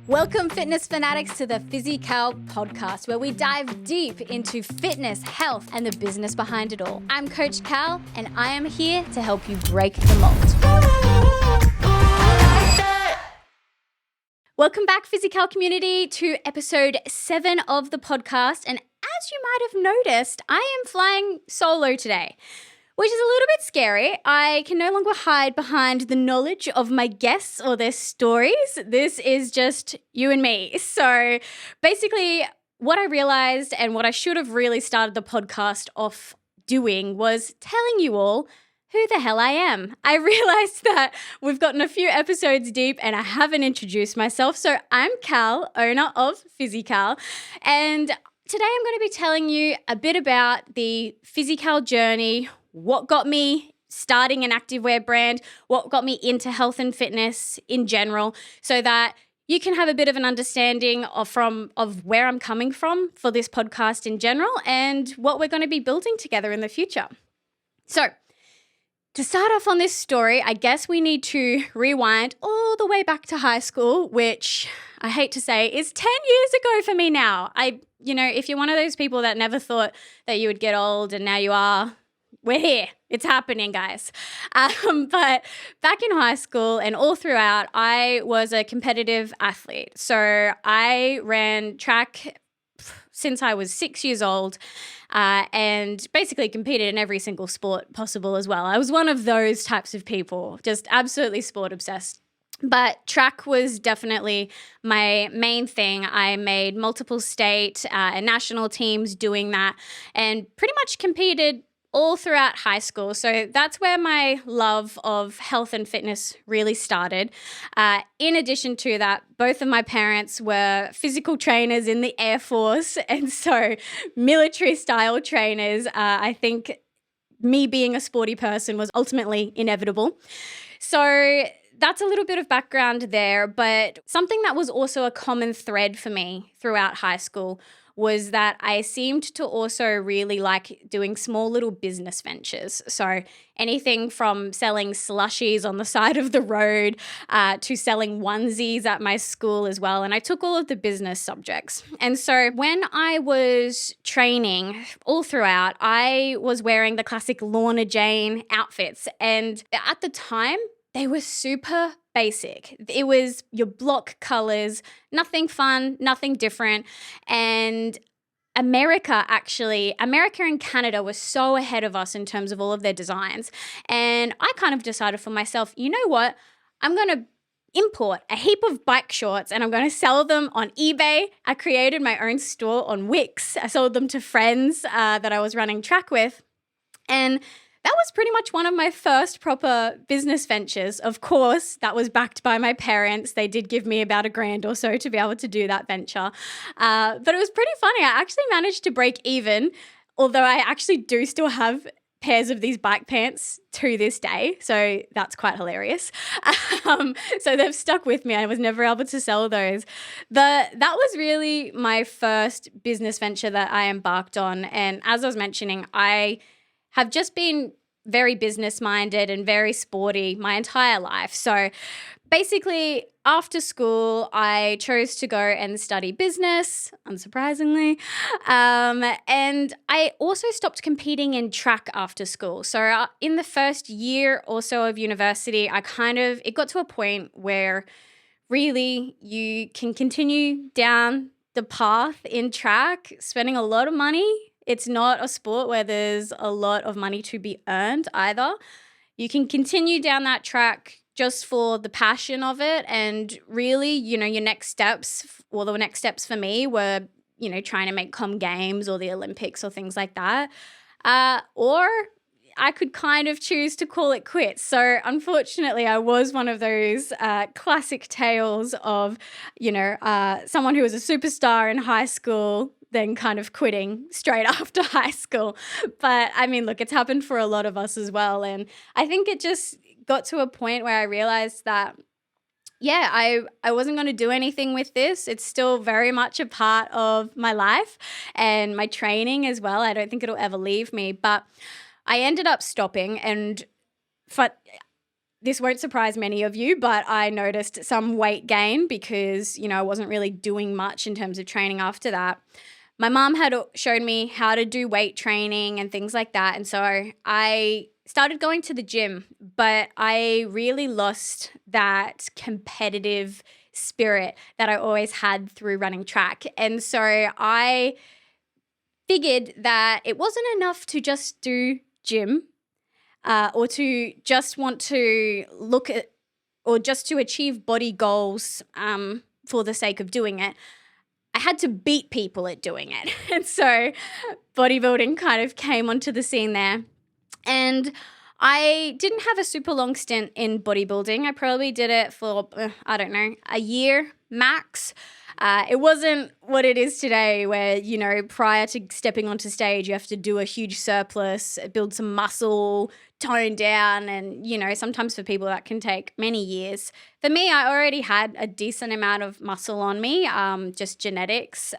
Welcome, fitness fanatics, to the Physi.Kal podcast, where we dive deep into fitness, health, and the business behind it all. I'm Coach Kal, and I am here to help you break the mold. Welcome back, Physikal community, to episode 7 of the podcast. And as you might have noticed, I am flying solo today, which is a little bit scary. I can no longer hide behind the knowledge of my guests or their stories. This is just you and me. So basically, what I realized and what I should have really started the podcast off doing was telling you all who the hell I am. I realized that we've gotten a few episodes deep and I haven't introduced myself. So I'm Kal, owner of Physikal, and today I'm going to be telling you a bit about the Physikal journey, what got me starting an activewear brand, what got me into health and fitness in general, so that you can have a bit of an understanding of where I'm coming from for this podcast in general and what we're going to be building together in the future. So to start off on this story, I guess we need to rewind all the way back to high school, which I hate to say is 10 years ago for me now. If you're one of those people that never thought that you would get old and now you are, we're here. It's happening, guys. But back in high school and all throughout, I was a competitive athlete. So I ran track since I was 6 years old and basically competed in every single sport possible as well. I was one of those types of people, just absolutely sport obsessed. But track was definitely my main thing. I made multiple state and national teams doing that and pretty much competed all throughout high school. So that's where my love of health and fitness really started. In addition to that, both of my parents were physical trainers in the Air Force, and so military style trainers. I think me being a sporty person was ultimately inevitable. So that's a little bit of background there, but something that was also a common thread for me throughout high school was that I seemed to also really like doing small little business ventures. So anything from selling slushies on the side of the road to selling onesies at my school as well. And I took all of the business subjects. And so when I was training all throughout, I was wearing the classic Lorna Jane outfits. And at the time, they were super basic. It was your block colors, nothing fun, nothing different. And America and Canada were so ahead of us in terms of all of their designs. And I kind of decided for myself, you know what? I'm going to import a heap of bike shorts and I'm going to sell them on eBay. I created my own store on Wix. I sold them to friends that I was running track with. And that was pretty much one of my first proper business ventures. Of course, that was backed by my parents. They did give me about $1,000 or so to be able to do that venture. But it was pretty funny. I actually managed to break even, although I actually do still have pairs of these bike pants to this day. So that's quite hilarious. So they've stuck with me. I was never able to sell those. That was really my first business venture that I embarked on. And as I was mentioning, I have just been very business-minded and very sporty my entire life. So basically, after school, I chose to go and study business, unsurprisingly. And I also stopped competing in track after school. So in the first year or so of university, it got to a point where really you can continue down the path in track, spending a lot of money. It's not a sport where there's a lot of money to be earned either. You can continue down that track just for the passion of it. And really, your next steps, the next steps for me were, trying to make games or the Olympics or things like that. Or I could kind of choose to call it quits. So unfortunately, I was one of those classic tales of, someone who was a superstar in high school, then kind of quitting straight after high school. But I mean, look, it's happened for a lot of us as well. And I think it just got to a point where I realized that, I wasn't going to do anything with this. It's still very much a part of my life and my training as well. I don't think it'll ever leave me. But I ended up stopping, and this won't surprise many of you, but I noticed some weight gain because, I wasn't really doing much in terms of training after that. My mom had showed me how to do weight training and things like that. And so I started going to the gym, but I really lost that competitive spirit that I always had through running track. And so I figured that it wasn't enough to just do gym or to just want to look at or just to achieve body goals for the sake of doing it. I had to beat people at doing it. And so bodybuilding kind of came onto the scene there. And I didn't have a super long stint in bodybuilding. I probably did it for, a year max. It wasn't what it is today where, prior to stepping onto stage, you have to do a huge surplus, build some muscle, tone down. And, sometimes for people that can take many years. For me, I already had a decent amount of muscle on me, just genetics,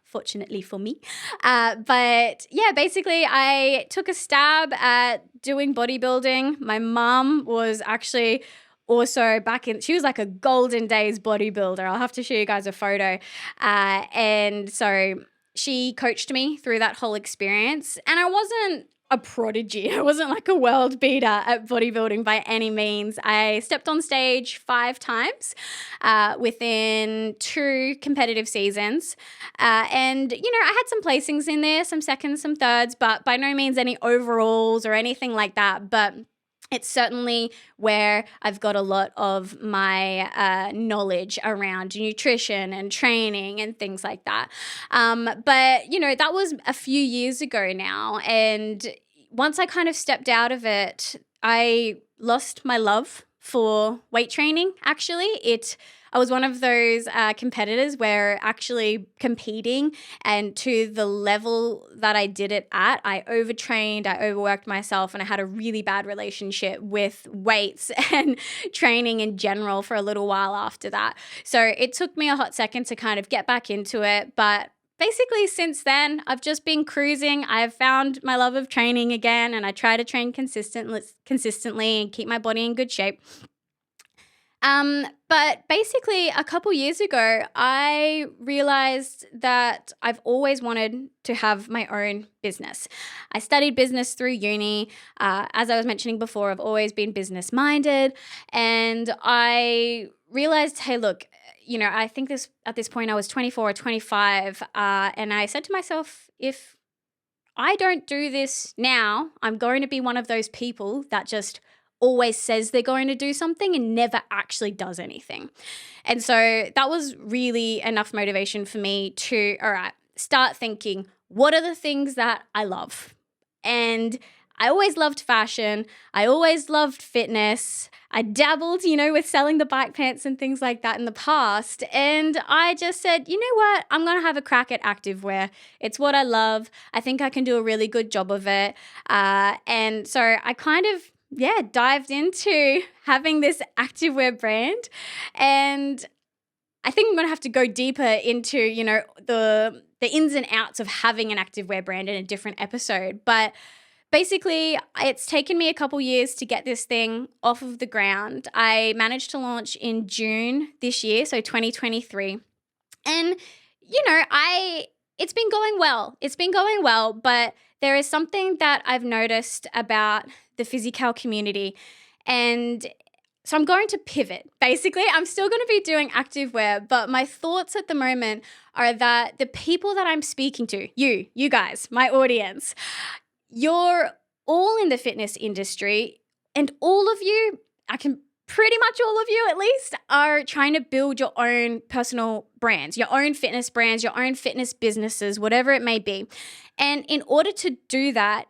fortunately for me. But yeah, basically I took a stab at doing bodybuilding. My mom was actually also she was like a golden days bodybuilder. I'll have to show you guys a photo. And so she coached me through that whole experience. And I wasn't a prodigy. I wasn't like a world beater at bodybuilding by any means. I stepped on stage 5 times within 2 competitive seasons. And, I had some placings in there, some seconds, some thirds, but by no means any overalls or anything like that. But it's certainly where I've got a lot of my knowledge around nutrition and training and things like that. But, that was a few years ago now. And once I kind of stepped out of it, I lost my love for weight training, actually. I was one of those competitors where actually competing and to the level that I did it at, I overtrained, I overworked myself, and I had a really bad relationship with weights and training in general for a little while after that. So it took me a hot second to kind of get back into it. But basically since then, I've just been cruising. I've found my love of training again, and I try to train consistently and keep my body in good shape. But basically a couple years ago, I realized that I've always wanted to have my own business. I studied business through uni. As I was mentioning before, I've always been business minded, and I realized, hey, look, I think at this point I was 24 or 25, and I said to myself, if I don't do this now, I'm going to be one of those people that just always says they're going to do something and never actually does anything. And so that was really enough motivation for me to, all right, start thinking, what are the things that I love? And I always loved fashion. I always loved fitness. I dabbled, with selling the bike pants and things like that in the past. And I just said, you know what? I'm going to have a crack at activewear. It's what I love. I think I can do a really good job of it. And so I kind of, dived into having this activewear brand. And I think I'm going to have to go deeper into, the ins and outs of having an activewear brand in a different episode. But basically, it's taken me a couple years to get this thing off of the ground. I managed to launch in June this year, so 2023. And, it's been going well. It's been going well, but there is something that I've noticed about the Physi.Kal community. And so I'm going to pivot. Basically, I'm still going to be doing activewear, but my thoughts at the moment are that the people that I'm speaking to, you guys, my audience, you're all in the fitness industry, and all of you, pretty much all of you at least, are trying to build your own personal brands, your own fitness brands, your own fitness businesses, whatever it may be. And in order to do that,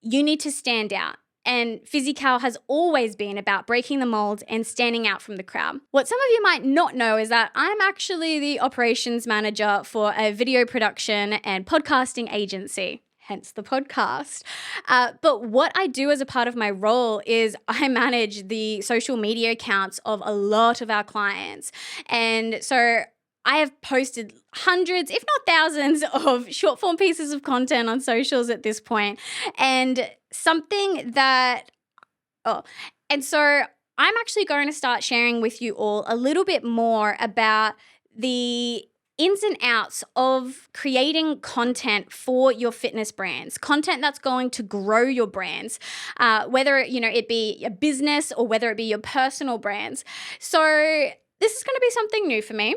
you need to stand out. And Physi.Kal has always been about breaking the mold and standing out from the crowd. What some of you might not know is that I'm actually the operations manager for a video production and podcasting agency, hence the podcast. But what I do as a part of my role is I manage the social media accounts of a lot of our clients. And so I have posted hundreds, if not thousands, of short form pieces of content on socials at this point. And so I'm actually going to start sharing with you all a little bit more about the ins and outs of creating content for your fitness brands, content that's going to grow your brands, whether it be a business or whether it be your personal brands. So this is going to be something new for me.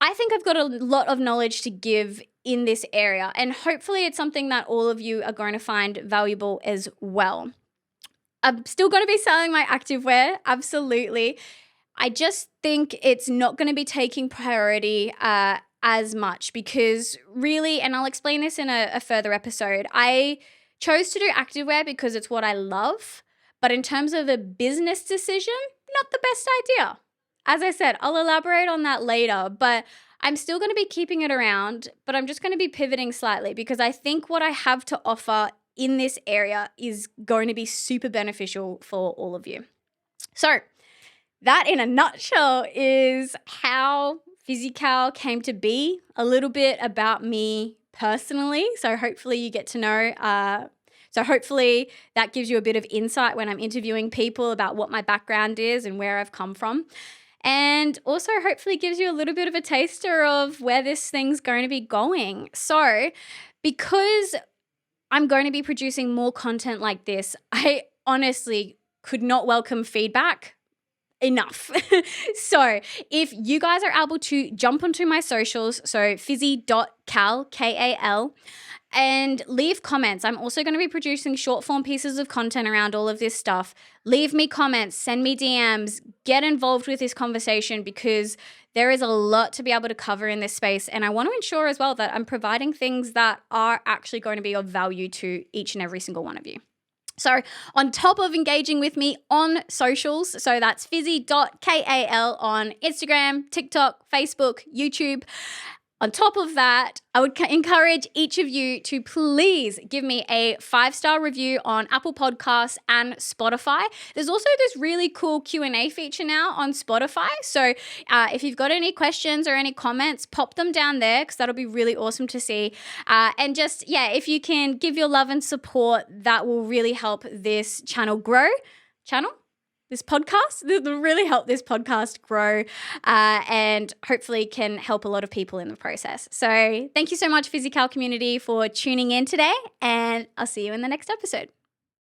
I think I've got a lot of knowledge to give in this area, and hopefully it's something that all of you are going to find valuable as well. I'm still going to be selling my activewear, absolutely. I just think it's not going to be taking priority as much because really, and I'll explain this in a further episode, I chose to do activewear because it's what I love. But in terms of a business decision, not the best idea. As I said, I'll elaborate on that later, but I'm still going to be keeping it around, but I'm just going to be pivoting slightly because I think what I have to offer in this area is going to be super beneficial for all of you. So that in a nutshell is how Physi.Kal came to be, a little bit about me personally. So hopefully you get to know. So hopefully that gives you a bit of insight when I'm interviewing people about what my background is and where I've come from. And also hopefully gives you a little bit of a taster of where this thing's going to be going. So because I'm going to be producing more content like this, I honestly could not welcome feedback enough. So if you guys are able to jump onto my socials, so Physi.Kal, Kal, and leave comments. I'm also going to be producing short form pieces of content around all of this stuff. Leave me comments, send me DMs, get involved with this conversation because there is a lot to be able to cover in this space. And I want to ensure as well that I'm providing things that are actually going to be of value to each and every single one of you. So on top of engaging with me on socials, so that's Physi.Kal on Instagram, TikTok, Facebook, YouTube. On top of that, I would encourage each of you to please give me a 5-star review on Apple Podcasts and Spotify. There's also this really cool Q&A feature now on Spotify. So if you've got any questions or any comments, pop them down there because that'll be really awesome to see. And just, if you can give your love and support, that will really help this channel grow. This podcast will really help this podcast grow and hopefully can help a lot of people in the process. So thank you so much, Physi.Kal community, for tuning in today, and I'll see you in the next episode.